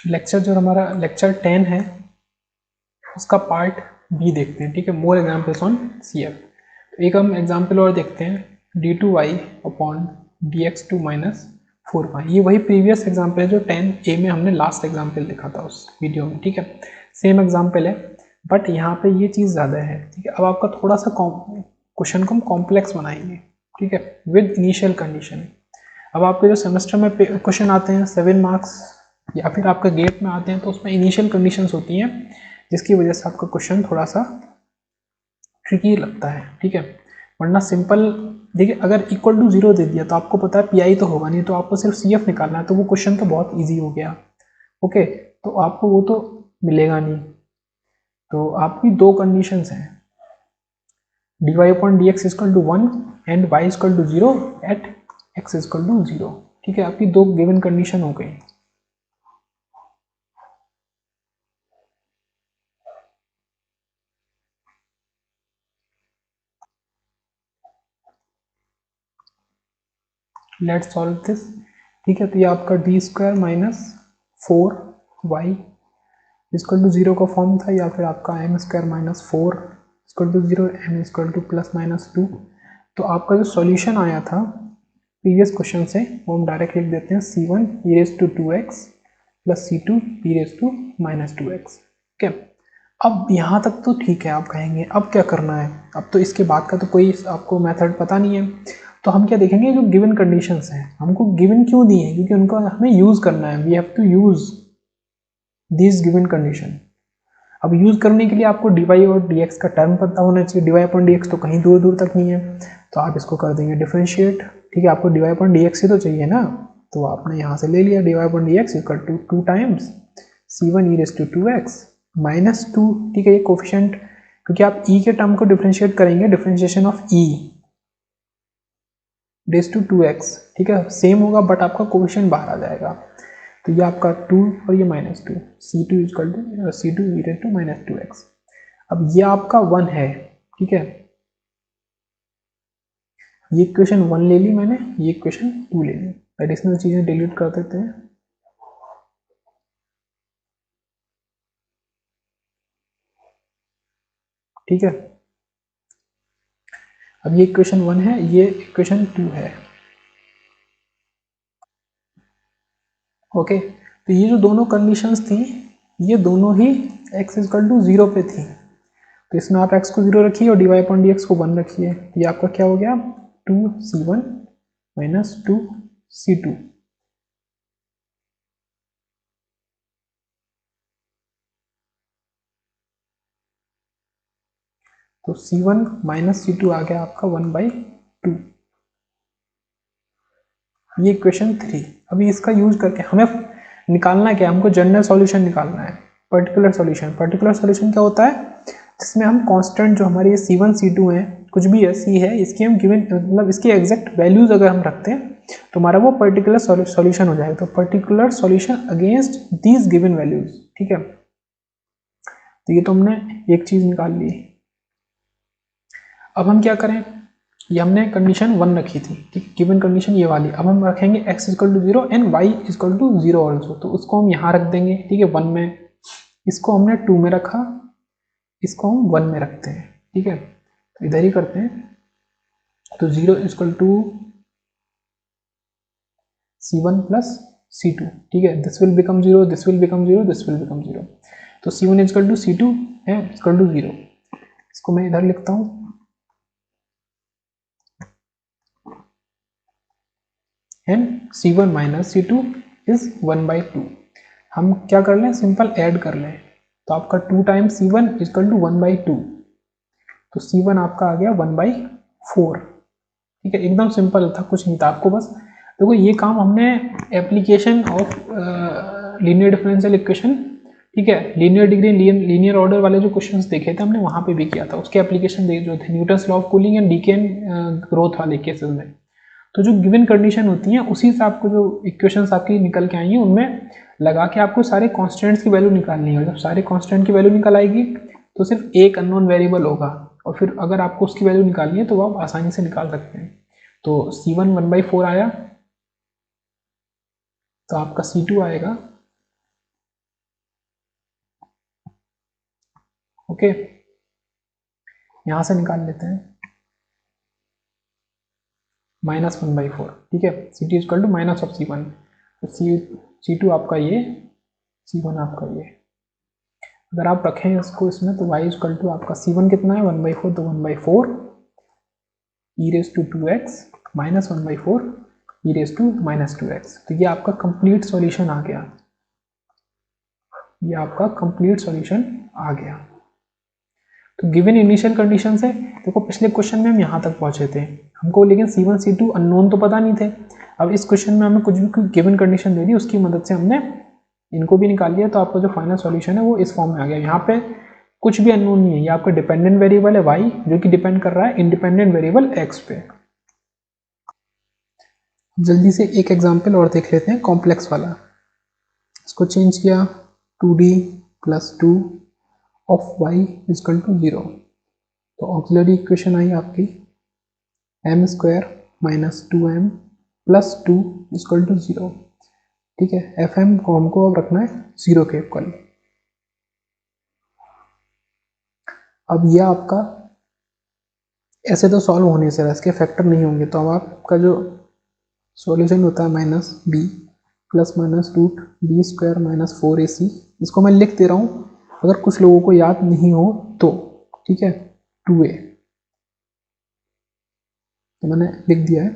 Lecture जो हमारा lecture 10 है उसका पार्ट बी देखते हैं, ठीक है। More examples on C F. तो एक हम एग्जाम्पल और देखते हैं, D two Y upon D X two minus 4y। ये वही प्रीवियस एग्जाम्पल है जो 10A में हमने लास्ट एग्जाम्पल देखा था उस वीडियो में, ठीक है। सेम एग्जाम्पल है बट यहाँ पे ये चीज़ ज़्यादा है, ठीक है। अब आपका थोड़ा सा क्वेश्चन को हम कॉम्प्लेक्स बनाएंगे, ठीक है, विद इनिशियल कंडीशन। अब आपके जो सेमेस्टर में क्वेश्चन आते हैं 7 मार्क्स या फिर आपका गेट में आते हैं तो उसमें इनिशियल कंडीशंस होती हैं जिसकी वजह से आपका क्वेश्चन थोड़ा सा ट्रिकी लगता है, ठीक है। वरना सिंपल देखिए, अगर इक्वल टू 0 दे दिया तो आपको पता है पी तो होगा नहीं, तो आपको सिर्फ सी एफ निकालना है, तो वो क्वेश्चन तो बहुत ईजी हो गया। ओके, तो आपको वो तो मिलेगा नहीं। तो आपकी दो कंडीशंस हैं, D Y upon D X is equal to 1 and Y is equal to 0 at X is equal to 0, ठीक है। आपकी दो गिवन कंडीशन हो गई। लेट्स सॉल्व दिस, ठीक है। तो ये आपका D square minus 4y is equal to 0 का फॉर्म था, या फिर आपका M square minus 4 is equal to 0, M is equal to plus minus 2। तो आपका जो सॉल्यूशन आया था प्रीवियस क्वेश्चन से वो हम डायरेक्ट लिख देते हैं, c1 e raise to 2x plus c2 e raise to minus 2x, ठीक है। अब यहाँ तक तो ठीक है, आप कहेंगे अब क्या करना है, अब तो इसके बाद का तो कोई आपको मेथड पता नहीं है। तो हम क्या देखेंगे, जो गिवन कंडीशंस हैं हमको गिवन क्यों दी हैं, क्योंकि उनको हमें यूज़ करना है, we have to use this given condition. अब यूज़ करने के लिए आपको डी वाई और डी एक्स का टर्म पता होना चाहिए। D Y upon D X तो कहीं दूर दूर तक नहीं है, तो आप इसको कर देंगे डिफरेंशिएट, ठीक है। आपको D Y upon D X ही तो चाहिए ना, तो आपने यहाँ से ले लिया D Y upon D X equal to 2 times c1 e raise to 2x minus 2, ठीक है। ये कोफिशिएंट, क्योंकि आप e के टर्म को डिफरेंशिएट करेंगे, differentiation of e raise to 2x, ठीक है, सेम होगा बट आपका कोफिशिएंट बाहर आ जाएगा। तो ये आपका 2 और ये minus 2, c2 equal to c2 e raise to minus 2x। अब ये आपका 1 है, ठीक है। ये इक्वेशन 1 ले ली मैंने, ये इक्वेशन 2 ले ली, एडिशनल चीजें डिलीट कर देते हैं, ठीक है। अब ये इक्वेशन 1 है, ये इक्वेशन 2 है, ओके। तो ये जो दोनों कंडीशंस थी ये दोनों ही x इक्वल टू 0 पे थी, तो इसमें आप x को 0 रखिए और D Y upon D X को 1 रखिए। ये आपका क्या हो गया, 2c1 माइनस 2c2। तो c1 माइनस c2 आ गया आपका 1/2, ये इक्वेशन 3। अभी इसका यूज करके हमें निकालना क्या है, हमको जनरल सॉल्यूशन निकालना है, पर्टिकुलर सॉल्यूशन। पर्टिकुलर सॉल्यूशन क्या होता है, जिसमें हम कांस्टेंट जो हमारे ये c1 c2 है, कुछ भी है c है, इसकी हम गिवन मतलब इसकी एग्जैक्ट वैल्यूज अगर हम रखते हैं तो हमारा वो पर्टिकुलर सॉल्यूशन हो जाएगा। तो particular solution against these given values, ठीक है। तो ये तो हमने एक चीज निकाल ली। अब हम क्या करें, ये हमने कंडीशन 1 रखी थी, ठीक, गिवन कंडीशन ये वाली। अब हम रखेंगे x equal to 0 and y equal to 0 ऑल्सो, तो उसको हम यहाँ रख देंगे, ठीक है, 1 में। इसको हमने 2 में रखा, इसको हम 1 में रखते हैं, ठीक है। तो इधर ही करते हैं, तो 0 equal to c1 plus c2, ठीक है। This will become 0, this will become 0, this will become 0। तो c1 इक्वल टू c2 है इक्वल टू 0। इसको मैं इधर लिखता हूँ, and c1 minus c2 is 1/2। हम क्या कर लें, सिंपल ऐड कर लें, तो आपका 2 टाइम्स c1 इक्वल टू 1/2, तो c1 आपका आ गया 1/4, ठीक है। एकदम सिंपल था, कुछ नहीं था, आपको बस देखो ये काम हमने application of linear differential equation, ठीक है, लीनियर डिग्री लीनियर ऑर्डर वाले जो क्वेश्चंस देखे थे हमने वहां पे भी किया था, उसके एप्लीकेशन जो थे Newton's law of cooling and decay growth वाले केसेस में। तो जो गिवन कंडीशन होती है उसी से आपको जो इक्वेशंस आपकी निकल के आई हैं उनमें लगा के आपको सारे कॉन्स्टेंट्स की वैल्यू निकालनी है। जब सारे कॉन्स्टेंट की वैल्यू निकल आएगी तो सिर्फ एक अननोन वेरिएबल होगा, और फिर अगर आपको उसकी वैल्यू निकालनी है तो वो आप आसानी से निकाल सकते हैं। तो c1 1/4 आया, तो आपका c2 आएगा ओके, यहाँ से निकाल लेते हैं -1/4, ठीक है। C T equal to minus of C1, तो C2 आपका ये, C1 आपका ये। अगर आप रखें इसको इसमें तो y इजकल टू आपका C1 कितना है 1/4, तो 1/4 e⁻²x माइनस 1/4 e⁻²-2x। तो ये आपका कंप्लीट सॉल्यूशन आ गया, ये आपका कंप्लीट सॉल्यूशन आ गया। तो गिवन इनिशियल कंडीशन से देखो, पिछले क्वेश्चन में हम यहाँ तक पहुंचे थे हमको, लेकिन C1 C2 अननोन तो पता नहीं थे। अब इस क्वेश्चन में हमें कुछ भी गिवन कंडीशन दे दी, उसकी मदद से हमने इनको भी निकाल लिया, तो आपका जो फाइनल सॉल्यूशन है वो इस फॉर्म में आ गया। यहाँ पे कुछ भी अननोन नहीं है, ये आपका डिपेंडेंट वेरिएबल है y, जो कि डिपेंड कर रहा है इंडिपेंडेंट वेरिएबल x पे। जल्दी से एक एग्जाम्पल और देख लेते हैं, कॉम्प्लेक्स वाला। इसको चेंज किया 2d + 2 of y is equal to 0, तो ऑक्सिलरी इक्वेशन आई आपकी m² - 2m + 2 इजकल टू 0, ठीक है। fm को हमको अब रखना है 0 के इक्वल। अब यह आपका ऐसे तो सॉल्व होने से इसके फैक्टर नहीं होंगे, तो अब आपका जो सॉल्यूशन होता है -b ±√b² - 4ac, इसको मैं लिख दे रहा हूँ अगर कुछ लोगों को याद नहीं हो तो, ठीक है। 2a तो मैंने लिख दिया है।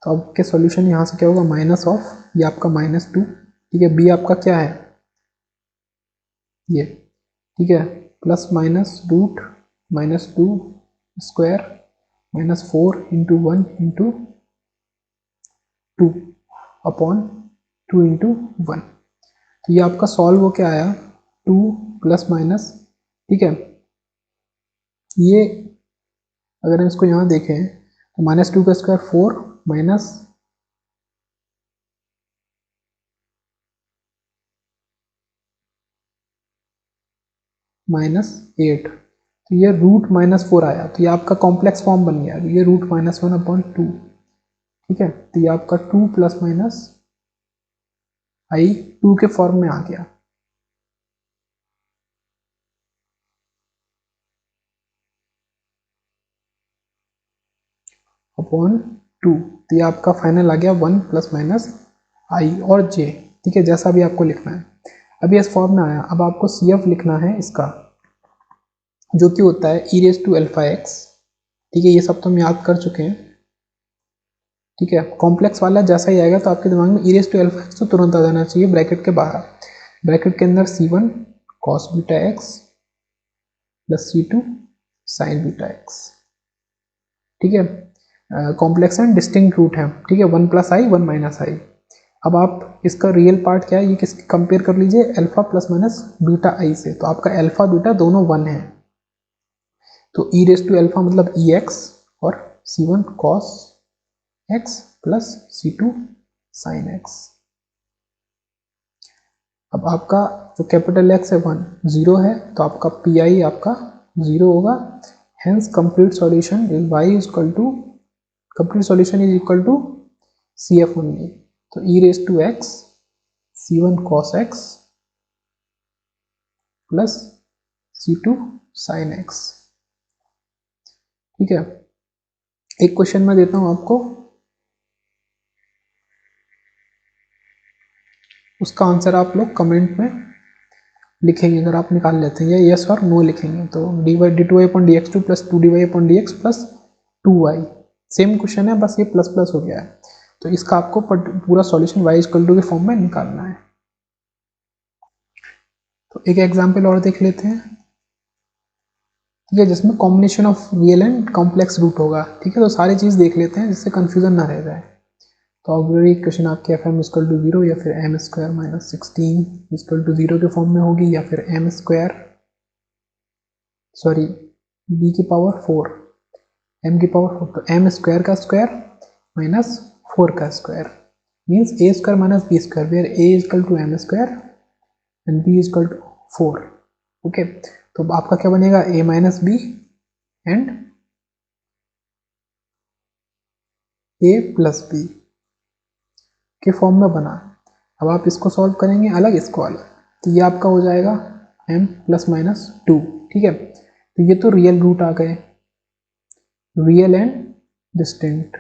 तो अब के सॉल्यूशन यहाँ से क्या होगा, माइनस ऑफ ये आपका -2, ठीक है। b आपका क्या है ये, ठीक है, प्लस √-2² -4 × 1 × 2 अपॉन 2 × 1। तो ये आपका सॉल्व हो क्या आया 2 ±, ठीक है। ये अगर हम इसको यहाँ देखें तो -2 का स्क्वायर 4 -8, तो ये √-4 आया, तो ये आपका कॉम्प्लेक्स फॉर्म बन गया। ये √-1/2, ठीक है। तो ये आपका 2 ± i 2 के फॉर्म में आ गया। अपॉन 2, तो ये आपका फाइनल आ गया 1 ± i और j, ठीक है, जैसा भी आपको लिखना है। अभी इस फॉर्म में आया, अब आपको CF लिखना है इसका, जो कि होता है e⁻⁴x, ठीक है। ये सब तो हम याद कर चुके हैं, ठीक है। कॉम्प्लेक्स वाला जैसा ही आएगा तो आपके दिमाग में e⁻⁴x तो तुरंत आ जाना चाहिए ब्रैकेट के बाहर। ब्रैकेट के अंदर C1 cos βx + C2 sin βx, ठीक है। कॉम्प्लेक्स एंड डिस्टिंक्ट रूट है, ठीक है, 1 + i 1 - i। अब आप इसका रियल पार्ट क्या है, ये किस कंपेयर कर लीजिए अल्फा ± बीटा i से, तो आपका अल्फा बीटा दोनों 1 है, तो e⁻⁴ मतलब ex और C1 cos x + C2 sin x। अब आपका जो कैपिटल X है 1 0 है, तो आपका pi आपका 0 होगा। Hence complete solution is y equal to, complete solution is equal to CF only, तो e⁻x C1 cos x + C2 sin x, ठीक है। एक क्वेश्चन मैं देता हूं आपको, उसका आंसर आप लोग कमेंट में लिखेंगे अगर आप निकाल लेते हैं, या यस और नो लिखेंगे। तो d2y/dx2 + 2dy/dx + 2y, same question है, बस ये प्लस प्लस हो गया है। तो इसका आपको पूरा सॉल्यूशन y इक्वल टू के फॉर्म में निकालना है। तो एक एग्जांपल और देख लेते हैं, ठीक है, जिसमें combination of real and complex root होगा, ठीक है। तो सारी चीज़ देख लेते हैं जिससे कंफ्यूजन ना रह जाए। तो ऑक्सिलरी इक्वेशन आपके fm इक्वल टू 0 या फिर m² - 16 इक्वल टू 0 के फॉर्म में होगी, या फिर b की पावर 4 m की पावर 4, तो m² का स्क्वायर माइनस 4 का square means a² - b², where a equal to m² and b equal to 4, okay. तो आपका क्या बनेगा a - b एंड a + b के फॉर्म में बना। अब आप इसको सॉल्व करेंगे अलग, इसको अलग, तो ये आपका हो जाएगा m ± 2, ठीक है। तो ये तो रियल रूट आ गए, रियल एंड डिस्टिंक्ट,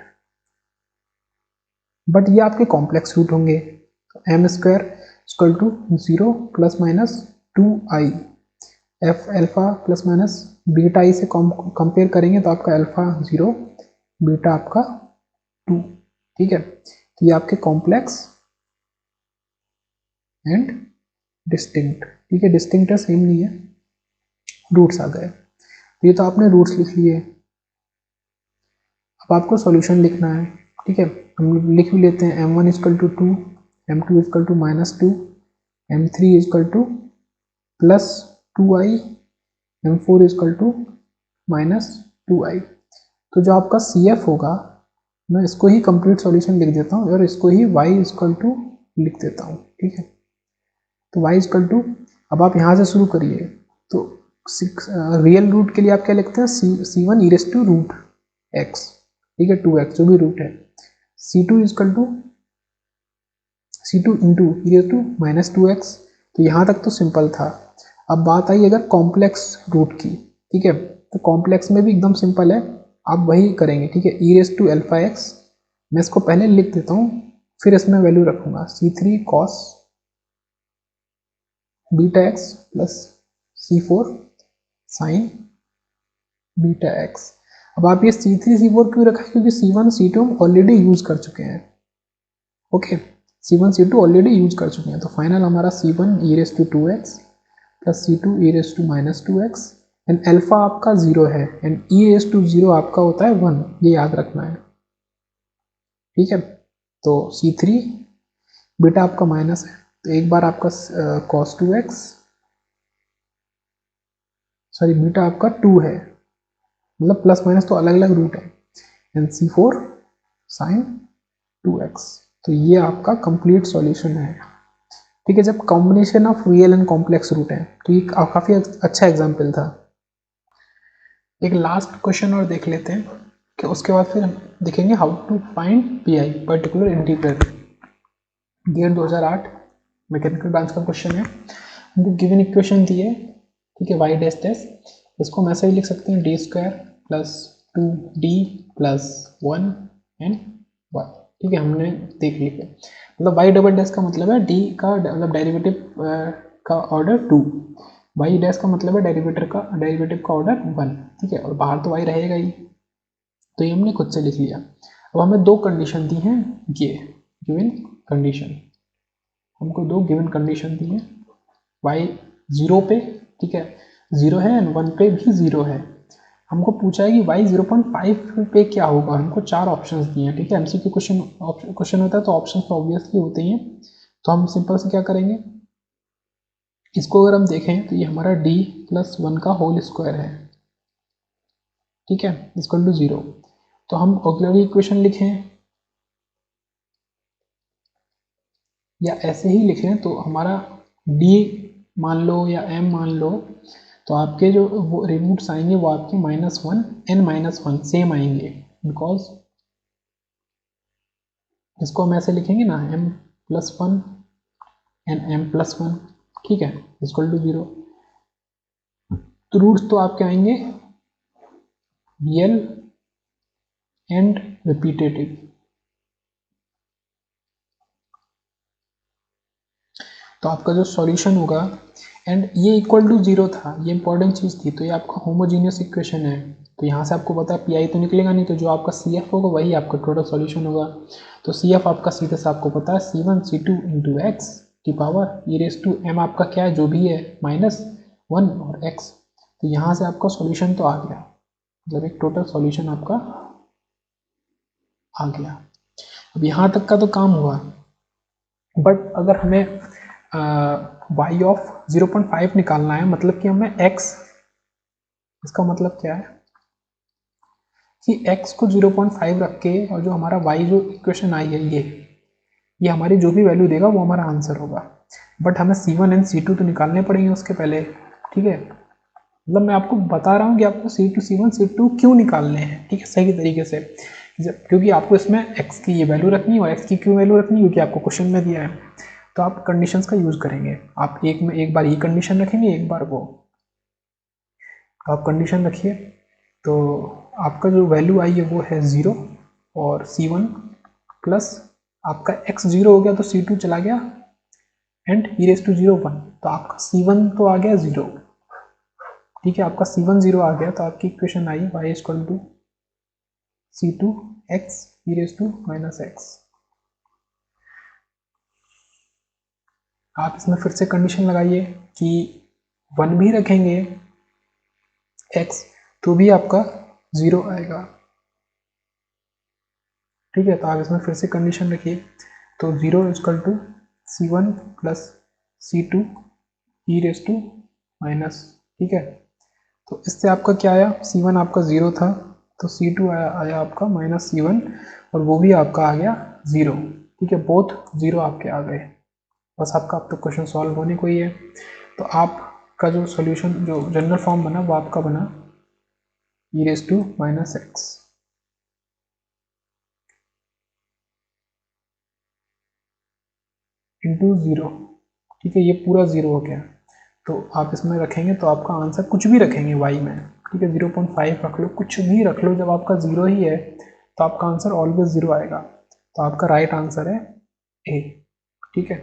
बट ये आपके कॉम्प्लेक्स रूट होंगे। तो M square equal to 0 plus minus 2i, if alpha plus minus beta i से कंपेयर करेंगे तो आपका अल्फा 0, बीटा आपका 2, ठीक है। तो ये आपके कॉम्प्लेक्स एंड डिस्टिंक्ट, ठीक है, डिस्टिंक्ट है, सेम नहीं है, रूट्स आ गए। तो ये तो आपने रूट्स लिख लिए। अब आपको सॉल्यूशन लिखना है, ठीक है। हम लिख भी लेते हैं, m1 equal to 2, m2 equal to -2, m3 equal to plus 2i, m4 equal to -2i। तो जो आपका CF होगा, मैं इसको ही कंप्लीट सॉल्यूशन लिख देता हूँ और इसको ही y इजकल टू लिख देता हूँ, ठीक है। तो y इजकल टू, अब आप यहाँ से शुरू करिए, तो रियल रूट के लिए आप क्या लिखते हैं, c1 e raise to root x, ठीक है, 2x जो भी रूट है, c2 equal to c2 into e raise to -2x। तो यहाँ तक तो सिंपल था। अब बात आई अगर कॉम्प्लेक्स रूट की, ठीक है, तो कॉम्प्लेक्स में भी एकदम सिंपल है, आप वही करेंगे, ठीक है। ई रेस टू अल्फा एक्स, मैं इसको पहले लिख देता हूँ, फिर इसमें वैल्यू रखूंगा, c3 cos beta x plus c4 sign beta x. अब आप ये c3 c4 क्यों रखा है, क्योंकि c1 c2 हम ऑलरेडी यूज कर चुके हैं, okay, c1 c2 already use कर चुके हैं। तो फाइनल हमारा c1 e raise to 2x plus c2 e raise to -2x and alpha आपका 0 है एंड ई रेस टू 0 आपका होता है 1, ये याद रखना है, ठीक है। तो c3 बीटा आपका माइनस है, तो एक बार आपका cos 2x, सॉरी बीटा आपका 2 है, मतलब प्लस माइनस तो अलग अलग रूट है, एंड c4 साइन 2x। तो ये आपका कंप्लीट सॉल्यूशन है, ठीक है। जब combination of real and complex root है, तो ये काफ़ी अच्छा एग्जाम्पल था। एक लास्ट क्वेश्चन और देख लेते हैं, कि उसके बाद फिर देखेंगे how to find PI, particular integral. GATE 2008 mechanical branch का क्वेश्चन है, हमको गिवन इक्वेशन दी है, ठीक है, y डैश डैश, इसको हम ऐसे ही लिख सकते हैं, d² plus 2d plus 1 and y, ठीक है, हमने देख लिया। मतलब y डबल डैश का मतलब है d का मतलब डेरिवेटिव का ऑर्डर 2, y डैश का मतलब है डेरिवेटिव का ऑर्डर 1, ठीक है, और बाहर तो y रहेगा ही, तो ये हमने खुद से लिख लिया। अब हमें दो कंडीशन दी हैं, ये गिवन कंडीशन, हमको दो गिवन कंडीशन दी है, y 0 पे, ठीक है, 0 है एंड 1 पे भी 0 है। हमको पूछा है कि y 0.5 पे क्या होगा, हमको 4 ऑप्शंस दिए हैं, ठीक है। MCQ क्वेश्चन होता है तो ऑप्शन तो ऑब्वियसली होते ही हैं, तो हम सिंपल से क्या करेंगे, इसको अगर हम देखें तो ये हमारा d प्लस 1 का होल स्क्वायर है, ठीक है, इक्वल टू 0। तो हम ऑक्सिलरी इक्वेशन लिखें या ऐसे ही लिखें, तो हमारा d मान लो या m मान लो, तो आपके जो वो रिमूट्स आएंगे वो आपके -1 n -1 सेम आएंगे, बिकॉज इसको हम ऐसे लिखेंगे ना, m+1 एंड m+1, ठीक है, इक्वल टू 0। तो रूट्स तो आपके आएंगे रियल एंड रिपीटेटिव। तो आपका जो सॉल्यूशन होगा, एंड ये इक्वल टू 0 था, ये इंपॉर्टेंट चीज़ थी, तो ये आपका होमोजीनियस इक्वेशन है, तो यहाँ से आपको पता है PI तो निकलेगा नहीं, तो जो आपका CF होगा वही आपका टोटल सॉल्यूशन होगा। तो CF आपका सीधे से आपको पता है C1 C2 इंटू एक्स की power e raise to m, आपका क्या है जो भी है -1 और x। तो यहाँ से आपका सॉल्यूशन तो आ गया, मतलब एक टोटल सॉल्यूशन आपका आ गया। अब यहाँ तक का तो काम हुआ, बट अगर हमें y ऑफ 0.5 निकालना है, मतलब कि हमें x, इसका मतलब क्या है कि x को 0.5 रख के और जो हमारा y जो इक्वेशन आई है ये हमारी जो भी वैल्यू देगा वो हमारा आंसर होगा, बट हमें C1 एंड C2 तो निकालने पड़ेंगे उसके पहले, ठीक है। मतलब मैं आपको बता रहा हूँ कि आपको C2 C1 C2 क्यों निकालने हैं, ठीक है, सही तरीके से, क्योंकि आपको इसमें x की ये वैल्यू रखनी है और x की क्यों वैल्यू रखनी है, क्योंकि आपको क्वेश्चन में दिया है। तो आप कंडीशंस का यूज़ करेंगे, आप एक बार ये कंडीशन रखेंगे, एक बार वो। आप कंडीशन रखिए, तो आपका जो वैल्यू आई है वो है 0 और C1 प्लस आपका x 0 हो गया तो C2 चला गया एंड e रेस टू 0 1, तो आपका C1 तो आ गया 0। ठीक है, आपका C1 0 आ गया तो आपकी इक्वेशन आई y equal to C2 x e raise to minus x। आप इसमें फिर से कंडीशन लगाइए कि 1 भी रखेंगे x तो भी आपका 0 आएगा। ठीक है, तो आप इसमें फिर से कंडीशन रखिए, तो 0 equal to C1 plus C2 e raise to minus. ठीक है, तो इससे आपका क्या आया, C1 आपका 0 था तो C2 आया आपका माइनस C1 और वो भी आपका आ गया 0। ठीक है, बोथ 0 आपके आ गए। बस आपका अब तो क्वेश्चन सॉल्व होने को ही है। तो आपका जो सॉल्यूशन जो जनरल फॉर्म बना वो आपका बना e raise to minus X into 0। ठीक है, ये पूरा 0 हो गया, तो आप इसमें रखेंगे तो आपका आंसर कुछ भी रखेंगे y में। ठीक है, 0.5 रख लो, कुछ भी रख लो, जब आपका 0 ही है तो आपका आंसर ऑलवेज 0 आएगा। तो आपका राइट आंसर है ए। ठीक है।